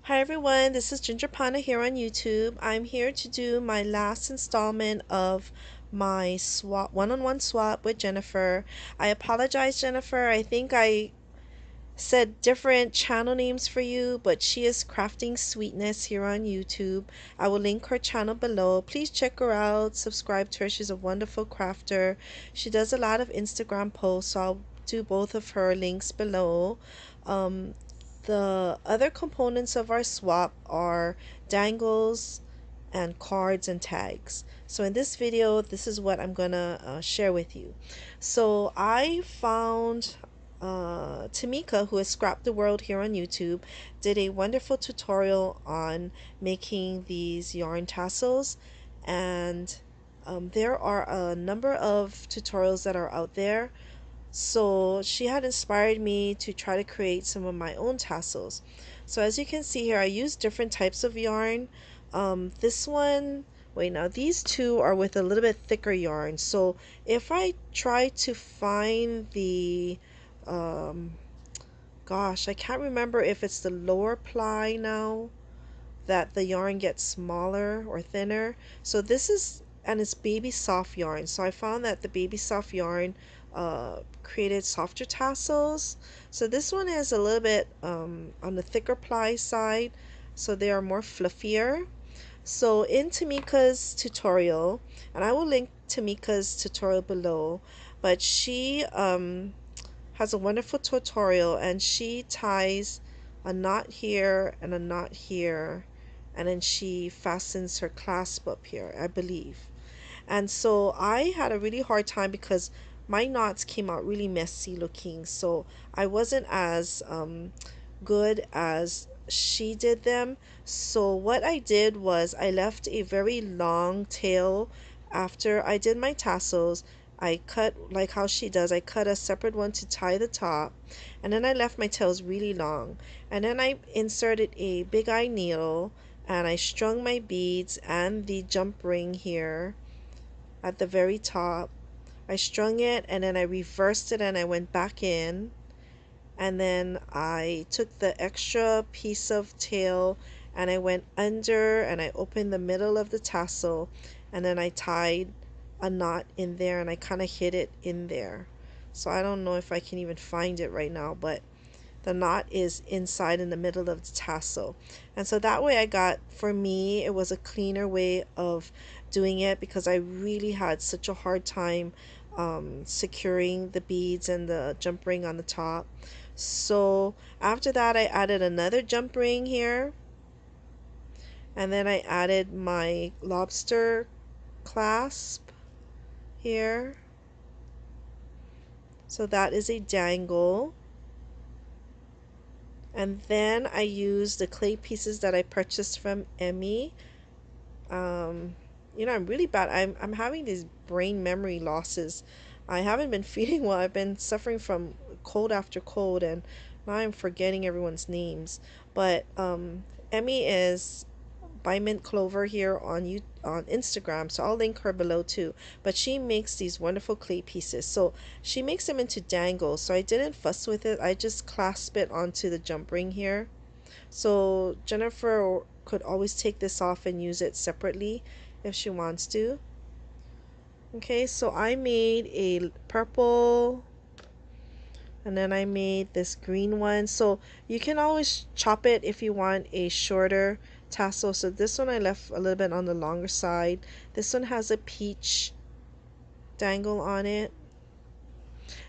Hi everyone, this is Ginger Pana here on YouTube. I'm here to do my last installment of my swap, one-on-one swap with Jennifer. I apologize, Jennifer. I think I said different channel names for you, but she is Crafting Sweetness here on YouTube. I will link her channel below. Please check her out, subscribe to her. She's a wonderful crafter. She does a lot of Instagram posts, so I'll do both of her links below. Um, the other components of our swap are dangles and cards and tags. So in this video, this is what I'm gonna share with you. So I found Tamika, who has Scrap the World here on YouTube, did a wonderful tutorial on making these yarn tassels, and there are a number of tutorials that are out there. So she had inspired me to try to create some of my own tassels. So as you can see here, I use different types of yarn. This one, wait, now these two are with a little bit thicker yarn. So if I try to find the, um, gosh, I can't remember if it's the lower ply now that the yarn gets smaller or thinner. So this is, and it's baby soft yarn. So I found that the baby soft yarn created softer tassels. So this one is a little bit on the thicker ply side. So they are more fluffier. So in Tamika's tutorial, and I will link Tamika's tutorial below, but she has a wonderful tutorial, and she ties a knot here and a knot here, and then she fastens her clasp up here, I believe. And so I had a really hard time because my knots came out really messy looking, so I wasn't as good as she did them. So what I did was I left a very long tail after I did my tassels. I cut like how she does. I cut a separate one to tie the top, and then I left my tails really long. And then I inserted a big eye needle, and I strung my beads and the jump ring here at the very top. I strung it and then I reversed it and I went back in, and then I took the extra piece of tail and I went under and I opened the middle of the tassel, and then I tied a knot in there and I kind of hid it in there. So I don't know if I can even find it right now, but the knot is inside in the middle of the tassel. And so that way I got, for me, it was a cleaner way of doing it because I really had such a hard time securing the beads and the jump ring on the top. So after that I added another jump ring here, and then I added my lobster clasp here. So that is a dangle. And then I used the clay pieces that I purchased from Emmy. Um, I'm really bad. I'm having these brain memory losses. I haven't been feeling well. I've been suffering from cold after cold, and now I'm forgetting everyone's names. But Emmy is by Mint Clover here on on Instagram, so I'll link her below too. But she makes these wonderful clay pieces. So she makes them into dangles. So I didn't fuss with it. I just clasp it onto the jump ring here. So Jennifer could always take this off and use it separately if she wants to. Okay, so I made a purple, and then I made this green one. So you can always chop it if you want a shorter tassel. So this one I left a little bit on the longer side. This one has a peach dangle on it.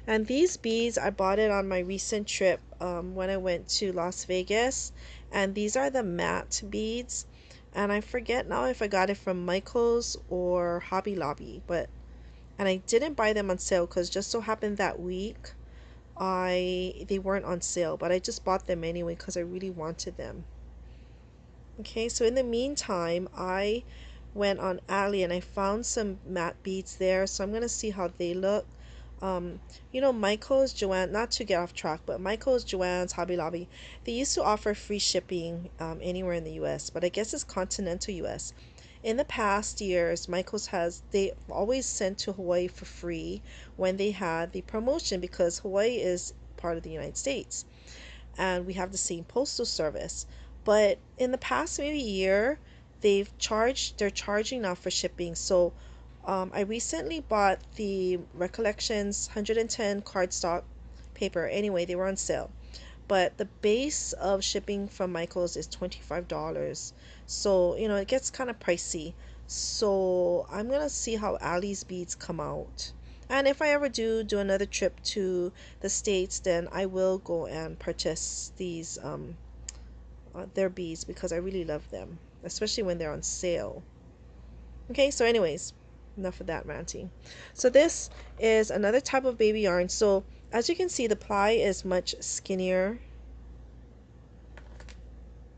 And these beads, I bought it on my recent trip when I went to Las Vegas. And these are the matte beads. And I forget now if I got it from Michael's or Hobby Lobby. And I didn't buy them on sale because just so happened that week they weren't on sale. But I just bought them anyway because I really wanted them. Okay, so in the meantime, I went on Ali and I found some matte beads there. So I'm going to see how they look. Michael's, Joanne, not to get off track, but Michael's, Joanne's, Hobby Lobby, they used to offer free shipping anywhere in the US, but I guess it's continental US. In the past years, they always sent to Hawaii for free when they had the promotion because Hawaii is part of the United States and we have the same postal service. But in the past maybe year, they're charging now for shipping. So I recently bought the Recollections 110 cardstock paper. Anyway, they were on sale. But the base of shipping from Michaels is $25. So, it gets kind of pricey. So I'm gonna see how Ali's beads come out. And if I ever do another trip to the States, then I will go and purchase these their beads because I really love them, especially when they're on sale. Okay, so anyways, enough of that ranting. So this is another type of baby yarn. So as you can see, the ply is much skinnier.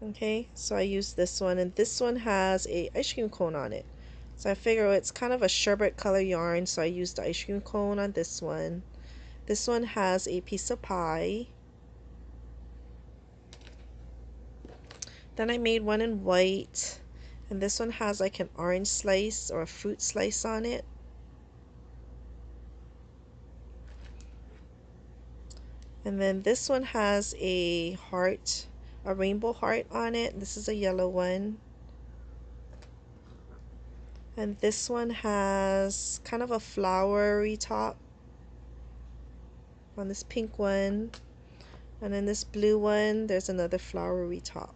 Okay, so I use this one, and this one has a ice cream cone on it. So I figure it's kind of a sherbet color yarn, so I used the ice cream cone on this one. This one has a piece of pie. Then I made one in white, and this one has like an orange slice or a fruit slice on it. And then this one has a heart, a rainbow heart on it. This is a yellow one. And this one has kind of a flowery top on this pink one. And then this blue one, there's another flowery top.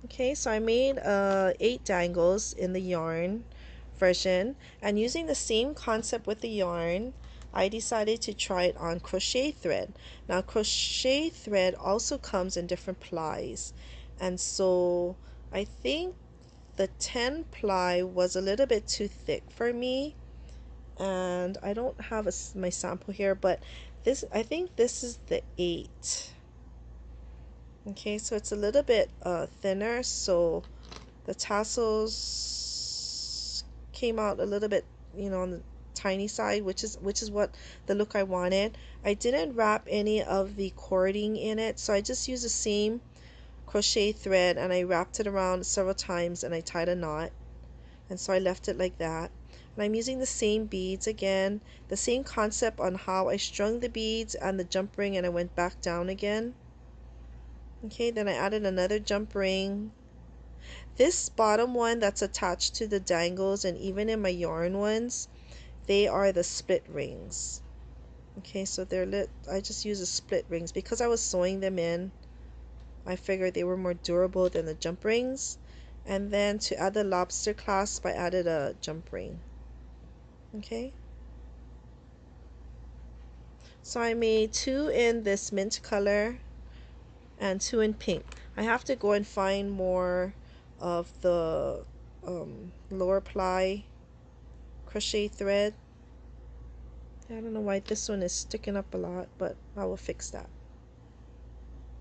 Okay, so I made 8 dangles in the yarn version, and using the same concept with the yarn, I decided to try it on crochet thread. Now crochet thread also comes in different plies, and so I think the 10 ply was a little bit too thick for me, and I don't have my sample here, but I think this is the 8. Okay, so it's a little bit thinner, so the tassels came out a little bit, on the tiny side, which is what the look I wanted. I didn't wrap any of the cording in it, so I just used the same crochet thread and I wrapped it around several times and I tied a knot, and so I left it like that. And I'm using the same beads again, the same concept on how I strung the beads and the jump ring, and I went back down again. Okay, then I added another jump ring. This bottom one that's attached to the dangles, and even in my yarn ones, they are the split rings. Okay, so they're lit. I just use the split rings because I was sewing them in. I figured they were more durable than the jump rings. And then to add the lobster clasp, I added a jump ring. Okay, so I made 2 in this mint color and 2 in pink. I have to go and find more of the lower ply crochet thread. I don't know why this one is sticking up a lot, but I will fix that.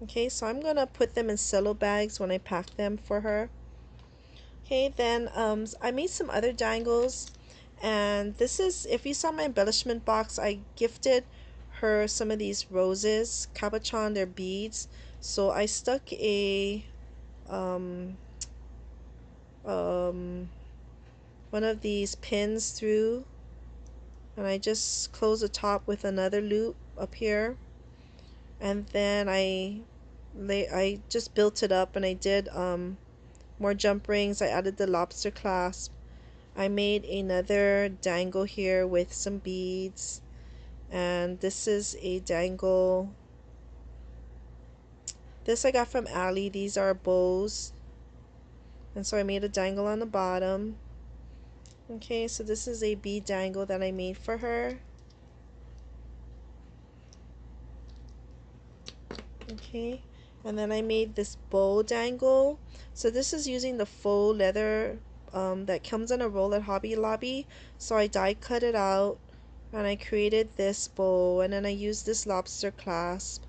Okay, so I'm gonna put them in cello bags when I pack them for her. Okay, then I made some other dangles, and this is, if you saw my embellishment box, I gifted her some of these roses, cabochon, they're beads. So I stuck a um, um, one of these pins through, and I just close the top with another loop up here, and then I just built it up, and I did more jump rings. I added the lobster clasp. I made another dangle here with some beads, and this is a dangle. This I got from Ali. These are bows, and so I made a dangle on the bottom. Okay, so this is a bead dangle that I made for her. Okay, and then I made this bow dangle. So this is using the faux leather that comes in a roll at Hobby Lobby. So I die cut it out and I created this bow, and then I used this lobster clasp,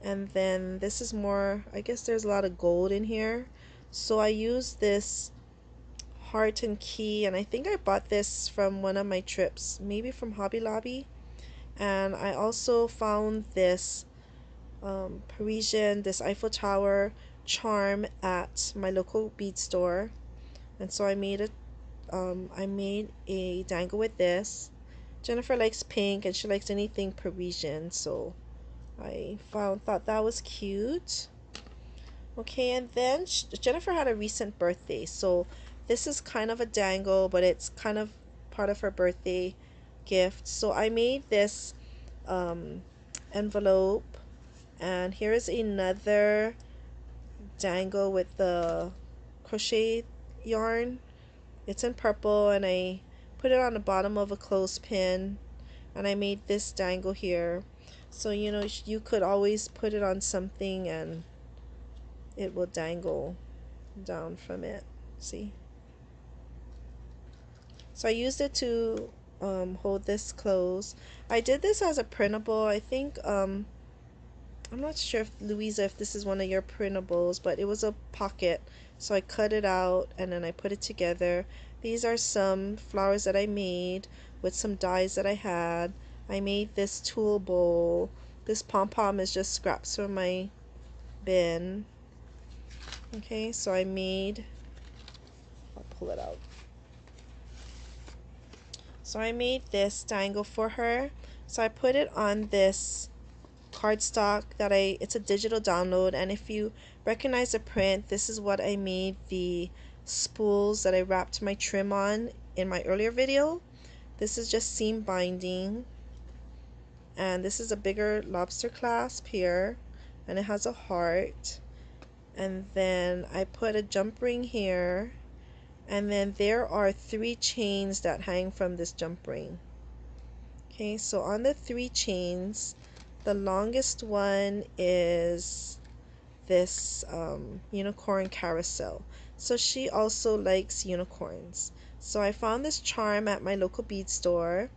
and then this is more, I guess there's a lot of gold in here, so I used this heart and key, and I think I bought this from one of my trips, maybe from Hobby Lobby. And I also found this Parisian, this Eiffel Tower charm at my local bead store, and so I made a dangle with this. Jennifer likes pink and she likes anything Parisian, so I thought that was cute. Okay, and then Jennifer had a recent birthday, so this is kind of a dangle, but it's kind of part of her birthday gift. So I made this um, envelope, and here is another dangle with the crochet yarn. It's in purple, and I put it on the bottom of a clothespin, and I made this dangle here. So you know, you could always put it on something and it will dangle down from it. See? So I used it to hold this closed. I did this as a printable. I think I'm not sure if Louisa, if this is one of your printables, but it was a pocket. So I cut it out and then I put it together. These are some flowers that I made with some dies that I had. I made this tool bowl. This pom-pom is just scraps from my bin. Okay, so I'll pull it out. So I made this dangle for her. So I put it on this cardstock it's a digital download, and if you recognize the print, this is what I made the spools that I wrapped my trim on in my earlier video. This is just seam binding, and this is a bigger lobster clasp here, and it has a heart, and then I put a jump ring here, and then there are 3 chains that hang from this jump ring. Okay, so on the 3 chains, the longest one is this unicorn carousel. So she also likes unicorns. So I found this charm at my local bead store,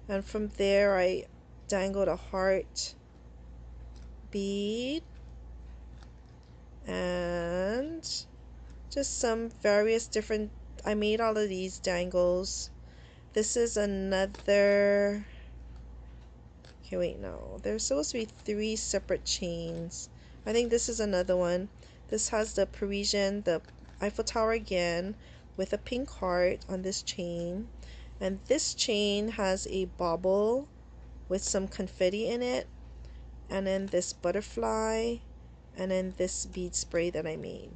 and from there I dangled a heart bead and just some various different, I made all of these dangles. This is another, okay, wait, no. There's supposed to be 3 separate chains. I think this is another one. This has the Parisian, the Eiffel Tower again, with a pink heart on this chain. And this chain has a bauble with some confetti in it. And then this butterfly. And then this bead spray that I made.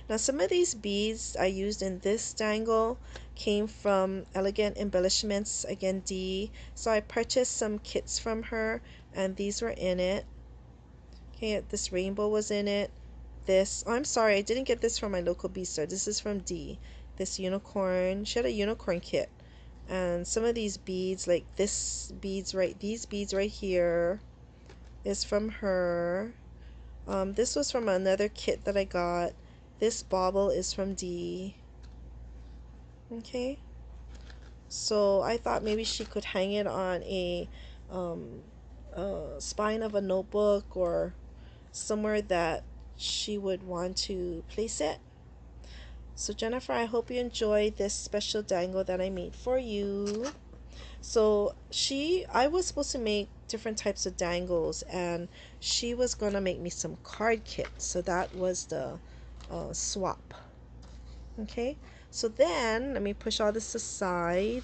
Now some of these beads I used in this dangle came from Elegant Embellishments, again D. So I purchased some kits from her and these were in it. Okay, this rainbow was in it. This, oh, I'm sorry, I didn't get this from my local bead store. This is from D. This unicorn, she had a unicorn kit. And some of these beads, like these beads right here is from her. This was from another kit that I got. This bauble is from D. Okay. So I thought maybe she could hang it on um, spine of a notebook or somewhere that she would want to place it. So Jennifer, I hope you enjoyed this special dangle that I made for you. So I was supposed to make different types of dangles, and she was gonna make me some card kits. So that was the swap. Okay, so then let me push all this aside.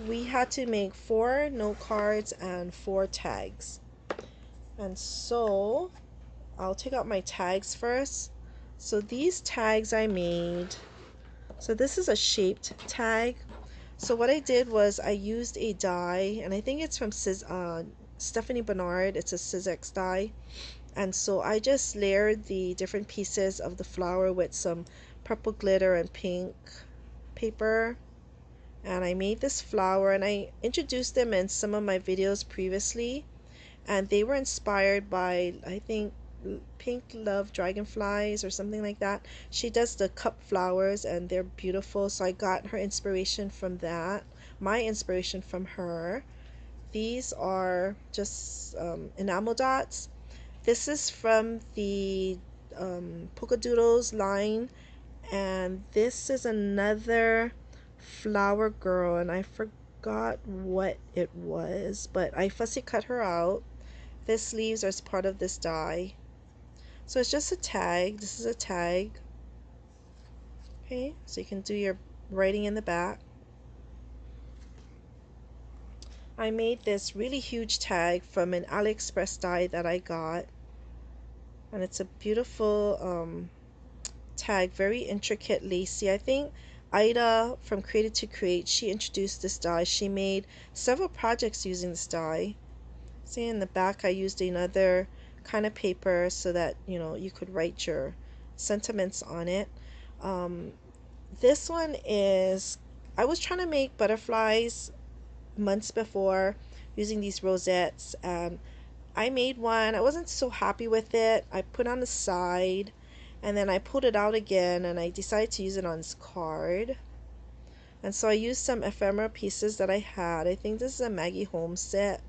We had to make 4 note cards and 4 tags. And so I'll take out my tags first. So these tags I made, so this is a shaped tag. So what I did was I used a die, and I think it's from Stephanie Bernard. It's a Sizex die. And so I just layered the different pieces of the flower with some purple glitter and pink paper. And I made this flower, and I introduced them in some of my videos previously. And they were inspired by, I think, Pink Love Dragonflies or something like that. She does the cup flowers and they're beautiful, so I got her inspiration from that, my inspiration from her. These are just enamel dots. This is from the Polka Doodles line, and this is another flower girl, and I forgot what it was, but I fussy cut her out. This leaves as part of this die. So it's just a tag. This is a tag. Okay, so you can do your writing in the back. I made this really huge tag from an AliExpress die that I got. And it's a beautiful tag, very intricate, lacy. I think Ida from Created to Create, she introduced this die. She made several projects using this die. See, in the back I used another kind of paper so that you could write your sentiments on it. um, this one is, I was trying to make butterflies months before using these rosettes, and I made one. I wasn't so happy with it. I put it on the side, and then I pulled it out again, and I decided to use it on this card. And so I used some ephemera pieces that I had. I think this is a Maggie Holmes set.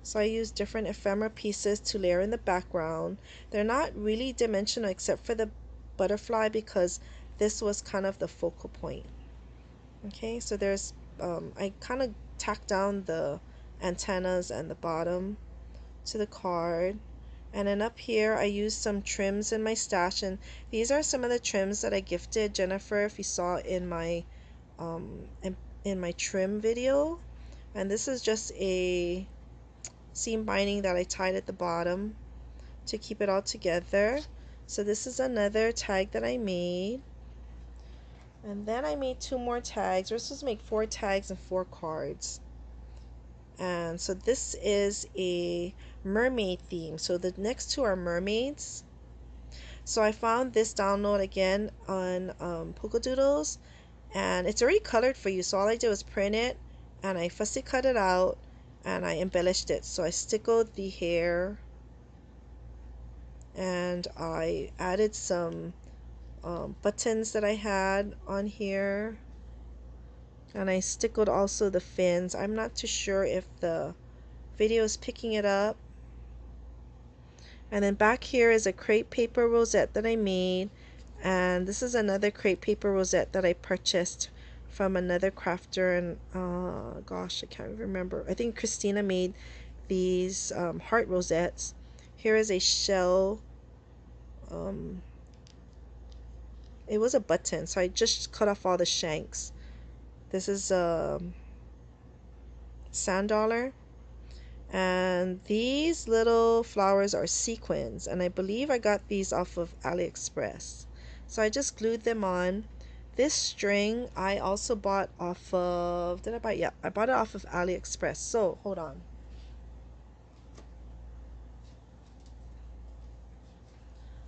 So I used different ephemera pieces to layer in the background. They're not really dimensional except for the butterfly because this was kind of the focal point. Okay, so there's, I kind of tacked down the antennas and the bottom to the card. And then up here I used some trims in my stash, and these are some of the trims that I gifted Jennifer, if you saw in my um in, in my trim video. And this is just a seam binding that I tied at the bottom to keep it all together. So this is another tag that I made. And then I made two more tags. We're supposed to make 4 tags and 4 cards. And so this is a mermaid theme. So the next two are mermaids. So I found this download again on Polka Doodles, and it's already colored for you. So all I did was print it, and I fussy cut it out, and I embellished it. So I stickled the hair, and I added some buttons that I had on here, and I stickled also the fins. I'm not too sure if the video is picking it up. And then back here is a crepe paper rosette that I made, and this is another crepe paper rosette that I purchased from another crafter, and gosh, I can't remember. I think Christina made these heart rosettes. Here is a shell. It was a button, so I just cut off all the shanks. This is a sand dollar. And these little flowers are sequins, and I believe I got these off of AliExpress. So I just glued them on. This string I also bought off of, did I buy? Yeah, I bought it off of AliExpress. So hold on.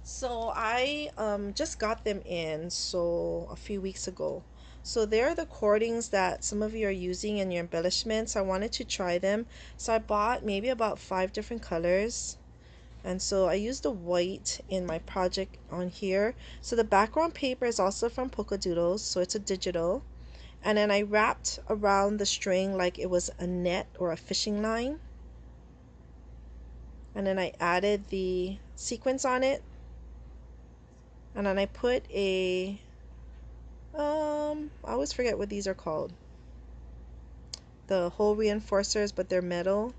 So I just got them in so a few weeks ago. So they're the cordings that some of you are using in your embellishments. I wanted to try them. So I bought maybe about 5 different colors. And so I used the white in my project on here. So the background paper is also from Polka Doodles, so it's a digital. And then I wrapped around the string like it was a net or a fishing line. And then I added the sequins on it. And then I put a, I always forget what these are called. The hole reinforcers, but they're metal.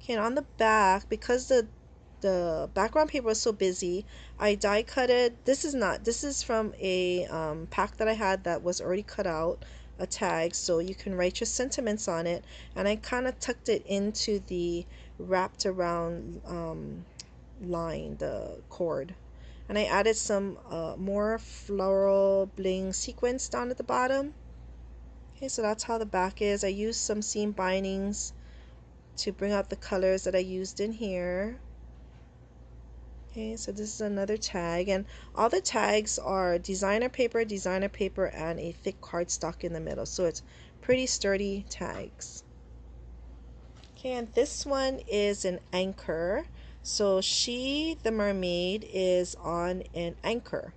Okay, and on the back, because the background paper was so busy, I die cutted. This is not, this is from a pack that I had that was already cut out, a tag, so you can write your sentiments on it. And I kind of tucked it into the wrapped around line, the cord. And I added some more floral bling sequins down at the bottom. Okay, so that's how the back is. I used some seam bindings to bring out the colors that I used in here. Okay, so this is another tag, and all the tags are designer paper, and a thick cardstock in the middle, so it's pretty sturdy tags. Okay, and this one is an anchor. So she, the mermaid, is on an anchor.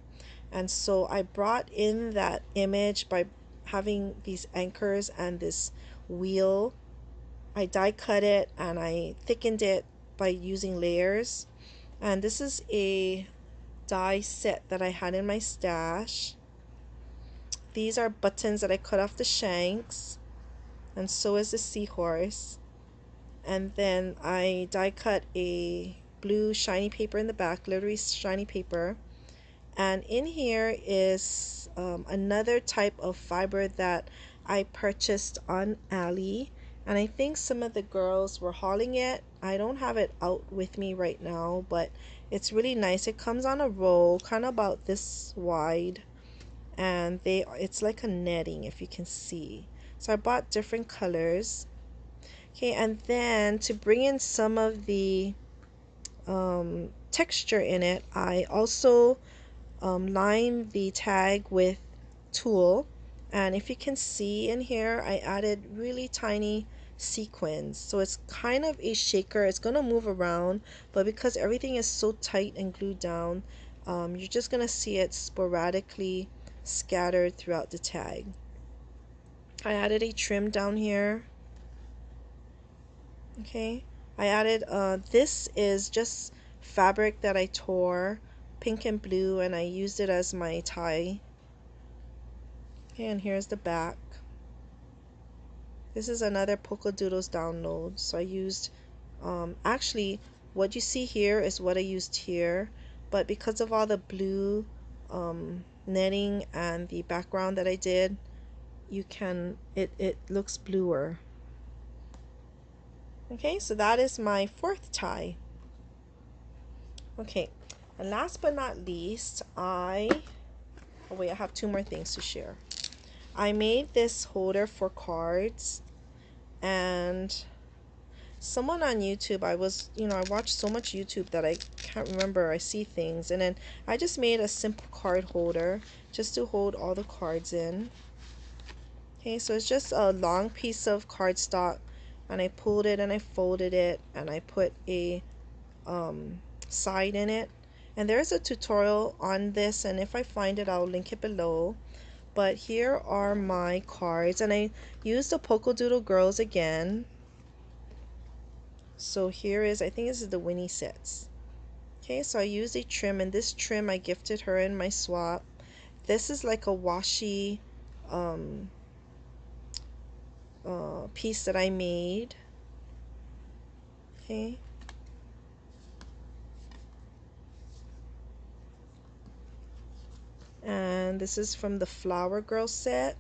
And so I brought in that image by having these anchors and this wheel. I die cut it and I thickened it by using layers. And this is a die set that I had in my stash. These are buttons that I cut off the shanks, and so is the seahorse. And then I die cut a blue shiny paper in the back, glittery shiny paper. And in here is another type of fiber that I purchased on Ali, and I think some of the girls were hauling it, I don't have it out with me right now, but it's really nice. It comes on a roll, kind of about this wide, and it's like a netting, if you can see. So I bought different colors. Okay, and then to bring in some of the texture in it, I also line the tag with tulle, and if you can see in here, I added really tiny sequins, so it's kind of a shaker. It's going to move around, but because everything is so tight and glued down, you're just going to see it sporadically scattered throughout the tag. I added a trim down here. Okay, I added this is just fabric that I tore, pink and blue, and I used it as my tie. Okay, and here's the back. This is another Polka Doodles download. So I used, actually, what you see here is what I used here, but because of all the blue netting and the background that I did, it looks bluer. Okay, so that is my fourth tie. Okay, and last but not least, oh wait, I have two more things to share. I made this holder for cards, and someone on YouTube, I watched so much YouTube that I can't remember. I see things, and then I just made a simple card holder just to hold all the cards in. Okay, so it's just a long piece of cardstock, and I pulled it and I folded it and I put a side in it. And there's a tutorial on this, and if I find it, I'll link it below. But here are my cards, and I used the Polka Doodle Girls again. So here is, I think this is the Winnie sets. Okay, so I used a trim, and this trim I gifted her in my swap. This is like a washi piece that I made. Okay. And this is from the Flower Girl set.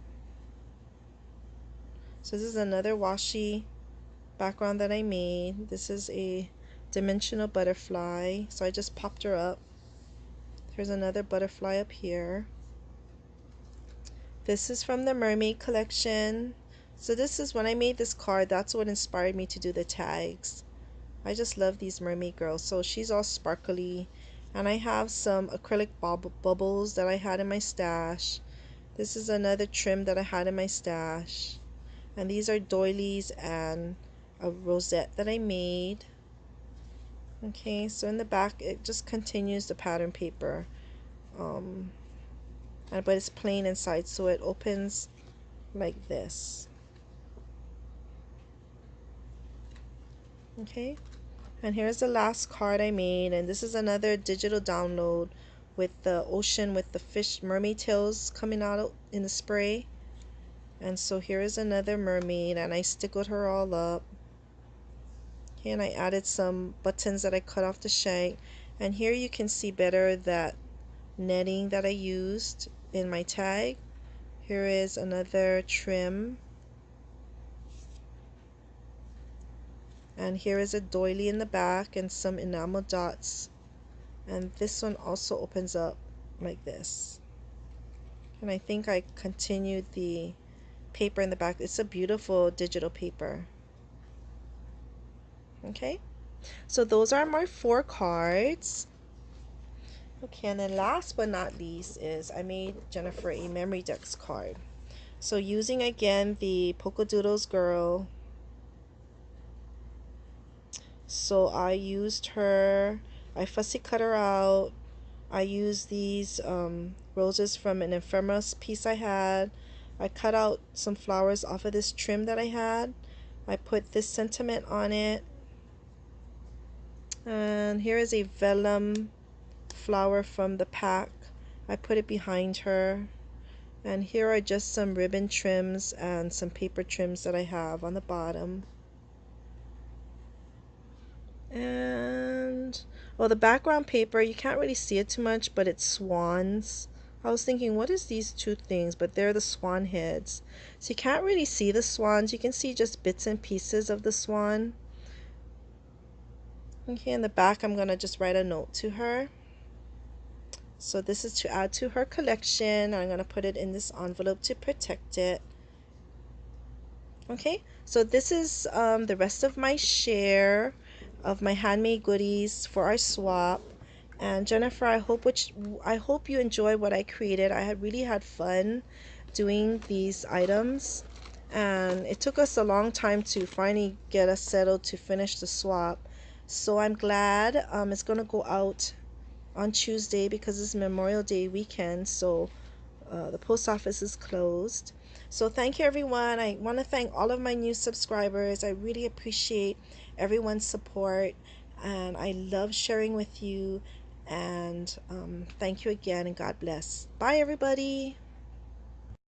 So this is another washi background that I made. This is a dimensional butterfly. So I just popped her up. There's another butterfly up here. This is from the Mermaid collection. So this is when I made this card, that's what inspired me to do the tags. I just love these mermaid girls. So she's all sparkly, and I have some acrylic bubbles that I had in my stash. This is another trim that I had in my stash, and these are doilies and a rosette that I made. Okay, so in the back it just continues the pattern paper, but it's plain inside, so it opens like this. Okay, and here's the last card I made, and this is another digital download with the ocean with the fish mermaid tails coming out in the spray. And so here is another mermaid, and I stickled her all up. Okay, and I added some buttons that I cut off the shank, and here you can see better that netting that I used in my tag. Here is another trim, and here is a doily in the back and some enamel dots, and this one also opens up like this. And I think I continued the paper in the back. It's a beautiful digital paper. Okay, so those are my 4 cards. Okay, and then last but not least is I made Jennifer a memory decks card. So using again the Polka Doodles girl, so I used her, I fussy cut her out. I used these roses from an ephemeris piece I had. I cut out some flowers off of this trim that I had. I put this sentiment on it. And here is a vellum flower from the pack. I put it behind her. And here are just some ribbon trims and some paper trims that I have on the bottom. And well, the background paper, you can't really see it too much, but it's swans. I was thinking, what is these 2 things? But they're the swan heads. So you can't really see the swans. You can see just bits and pieces of the swan. Okay, in the back, I'm gonna just write a note to her. So this is to add to her collection. I'm gonna put it in this envelope to protect it. Okay, so this is the rest of my share of my handmade goodies for our swap. And Jennifer, I hope you enjoy what I created. I had really had fun doing these items, and it took us a long time to finally get us settled to finish the swap. So I'm glad it's gonna go out on Tuesday because it's Memorial Day weekend. So the post office is closed. So thank you, everyone. I want to thank all of my new subscribers. I really appreciate everyone's support, and I love sharing with you. And thank you again, and God bless. Bye, everybody.